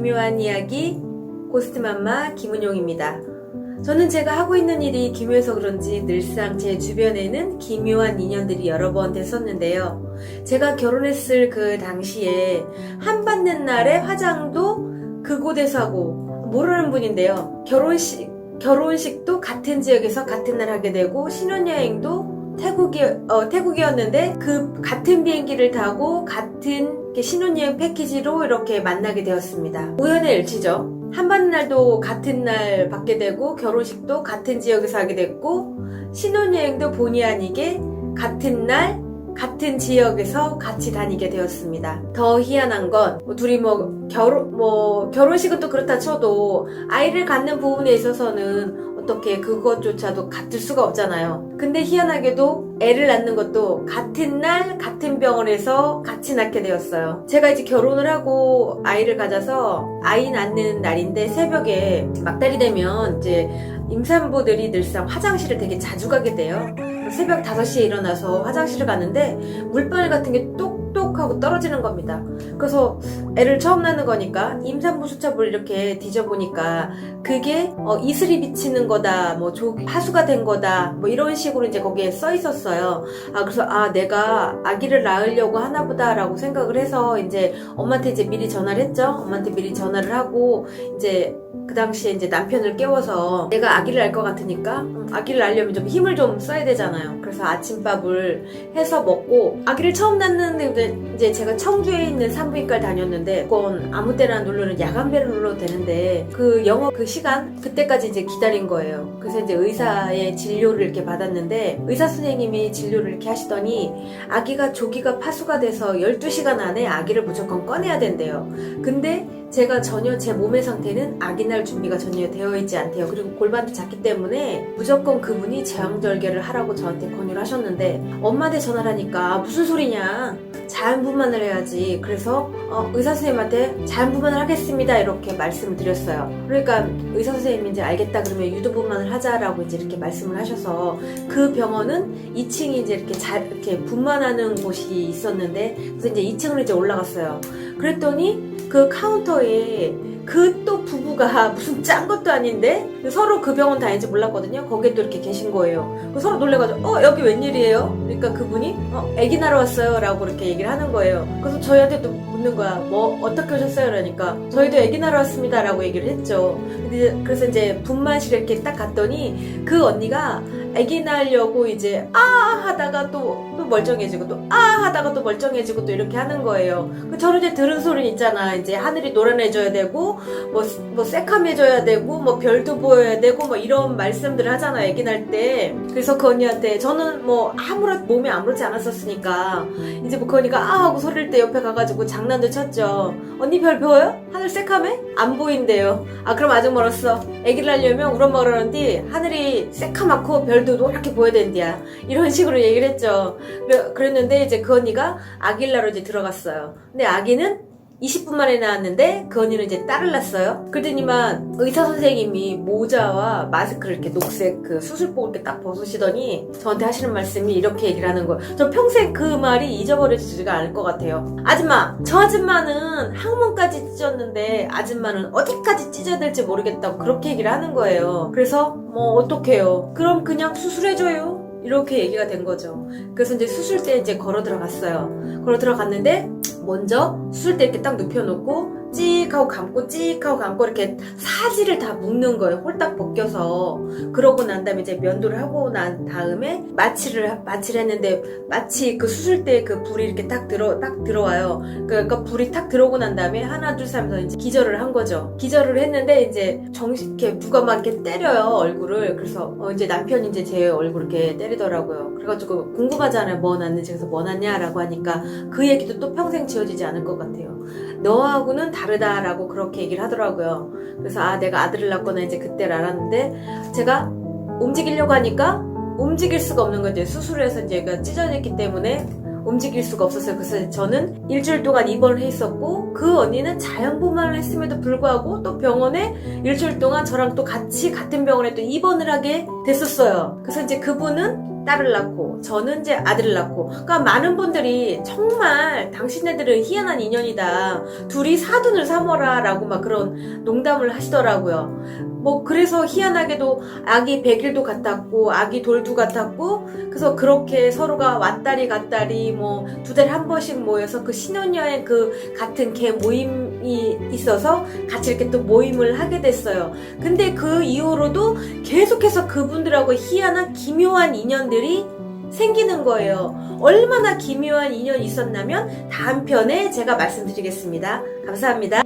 기묘한 이야기 고스트맘마 김은용입니다. 저는 제가 하고 있는 일이 기묘해서 그런지 늘상 제 주변에는 기묘한 인연들이 여러 번 됐었는데요. 제가 결혼했을 그 당시에 한받는 날에 화장도 그곳에서 하고, 모르는 분인데요. 결혼식도 같은 지역에서 같은 날 하게 되고, 신혼여행도 태국이었는데 그 같은 비행기를 타고 같은 신혼여행 패키지로 이렇게 만나게 되었습니다. 우연의 일치죠. 한받는 날도 같은 날 받게 되고, 결혼식도 같은 지역에서 하게 됐고, 신혼여행도 본의 아니게 같은 날 같은 지역에서 같이 다니게 되었습니다. 더 희한한 건 둘이 결혼식은 또 그렇다 쳐도 아이를 갖는 부분에 있어서는 어떻게 그것조차도 같을 수가 없잖아요. 근데 희한하게도 애를 낳는 것도 같은 날 같은 병원에서 같이 낳게 되었어요. 제가 이제 결혼을 하고 아이를 가져서 아이 낳는 날인데, 새벽에 막달이 되면 이제 임산부들이 늘상 화장실을 되게 자주 가게 돼요. 새벽 5시에 일어나서 화장실을 갔는데 물방울 같은 게 똑똑하고 떨어지는 겁니다. 그래서 애를 처음 낳는 거니까 임산부 수첩을 이렇게 뒤져보니까 그게 이슬이 비치는 거다, 하수가 된 거다, 이런 식으로 이제 거기에 써 있었어요. 그래서 내가 아기를 낳으려고 하나 보다라고 생각을 해서 이제 엄마한테 이제 미리 전화를 했죠. 엄마한테 미리 전화를 하고, 이제 그 당시에 이제 남편을 깨워서 내가 아기를 낳을 것 같으니까 아기를 낳으려면 좀 힘을 좀 써야 되잖아요. 그래서 아침밥을 해서 먹고, 아기를 처음 낳는데 이제 제가 청주에 있는 산부인과를 다녔는데, 그건 아무 때나 누르는 야간배를 눌러도 되는데 그 영업 그 시간 그때까지 이제 기다린 거예요. 그래서 이제 의사의 진료를 이렇게 받았는데, 의사 선생님이 진료를 이렇게 하시더니 아기가 조기가 파수가 돼서 12시간 안에 아기를 무조건 꺼내야 된대요. 근데 제가 전혀 제 몸의 상태는 아기 낳을 준비가 전혀 되어 있지 않대요. 그리고 골반도 작기 때문에 무조건 그분이 제왕절개를 하라고 저한테 권유를 하셨는데, 엄마한테 전화를 하니까 무슨 소리냐, 자연분만을 해야지. 그래서 의사 선생님한테 자연분만을 하겠습니다 이렇게 말씀을 드렸어요. 그러니까 의사 선생님이 이제 알겠다 그러면 유도분만을 하자라고 이제 이렇게 말씀을 하셔서, 그 병원은 2층이 이제 이렇게 분만하는 곳이 있었는데, 그래서 이제 2층으로 이제 올라갔어요. 그랬더니 그 카운터에 그 또 부부가 무슨 짠 것도 아닌데 서로 그 병원 다니는지 몰랐거든요. 거기에 또 이렇게 계신 거예요. 서로 놀래가지고 여기 웬일이에요? 그러니까 그분이 애기 낳으러 왔어요 라고 이렇게 얘기를 하는 거예요. 그래서 저희한테도 묻는 거야. 어떻게 오셨어요? 그러니까 저희도 애기 낳으러 왔습니다 라고 얘기를 했죠. 그래서 이제 분만실에 이렇게 딱 갔더니 그 언니가 애기 낳으려고 이제 하다가 또 멀쩡해지고, 또 하다가 또 멀쩡해지고, 또 이렇게 하는 거예요. 저는 이제 들은 소리는 있잖아. 이제 하늘이 노란해져야 되고, 새카매져야 되고, 별도 보여야 되고, 이런 말씀들을 하잖아, 애기 낳을 때. 그래서 그 언니한테, 저는 몸에 아무렇지 않았었으니까 이제 그 언니가 하고 소리를 때 옆에 가가지고 장난도 쳤죠. 언니 별 보여요? 하늘 새카매? 안 보인대요. 그럼 아직 멀었어. 애기를 낳으려면 우리 엄마가 그러는데 하늘이 새카맣고 별도 노랗게 보여야 된디야, 이런 식으로 얘기를 했죠. 그랬는데 이제 그 언니가 아기를 낳으러 이제 들어갔어요. 근데 아기는 20분 만에 나왔는데 그 언니는 이제 딸을 낳았어요. 그러더니만 의사 선생님이 모자와 마스크를 이렇게 녹색 그 수술복을 이렇게 딱 벗으시더니 저한테 하시는 말씀이 이렇게 얘기를 하는 거예요. 저 평생 그 말이 잊어버려지지가 않을 것 같아요. 아줌마, 저 아줌마는 항문까지 찢었는데 아줌마는 어디까지 찢어야 될지 모르겠다고 그렇게 얘기를 하는 거예요. 그래서 어떡해요? 그럼 그냥 수술해줘요, 이렇게 얘기가 된 거죠. 그래서 이제 수술대에 이제 걸어 들어갔어요. 걸어 들어갔는데 먼저 수술대 이렇게 딱 눕혀놓고 찍하고 감고 이렇게 사지를 다 묶는 거예요. 홀딱 벗겨서. 그러고 난 다음에 이제 면도를 하고 난 다음에 마취를 했는데, 마치 그 수술대에 그 불이 이렇게 딱 들어와요. 그러니까 불이 탁 들어오고 난 다음에 하나 둘 셋 하면서 이제 기절을 한 거죠. 기절을 했는데 이제 이렇게 누가 막 이렇게 때려요, 얼굴을. 그래서 이제 남편이 이제 제 얼굴 이렇게 때리더라고요. 그래가지고 궁금하잖아요, 뭐 났는지. 그래서 뭐 났냐라고 하니까 그 얘기도 또 평생 지워지지 않을 것 같아요. 너하고는 다르다라고 그렇게 얘기를 하더라고요. 그래서 내가 아들을 낳거나 이제 그때를 알았는데, 제가 움직이려고 하니까 움직일 수가 없는 거죠. 수술을 해서 이제 얘가 찢어졌기 때문에 움직일 수가 없었어요. 그래서 저는 일주일 동안 입원을 해 있었고, 그 언니는 자연분만을 했음에도 불구하고 또 병원에 일주일 동안 저랑 또 같이 같은 병원에 또 입원을 하게 됐었어요. 그래서 이제 그분은 딸을 낳고 저는 이제 아들을 낳고, 그러니까 많은 분들이 정말 당신네들은 희한한 인연이다, 둘이 사돈을 삼어라 라고 막 그런 농담을 하시더라고요. 뭐 그래서 희한하게도 아기 100일도 같았고 아기 돌도 같았고, 그래서 그렇게 서로가 왔다리 갔다리 뭐 2달에 한 번씩 모여서 그 신혼여행 그 같은 개 모임이 있어서 같이 이렇게 또 모임을 하게 됐어요. 근데 그 이후로도 계속해서 그분들하고 희한한 기묘한 인연들이 생기는 거예요. 얼마나 기묘한 인연이 있었냐면 다음 편에 제가 말씀드리겠습니다. 감사합니다.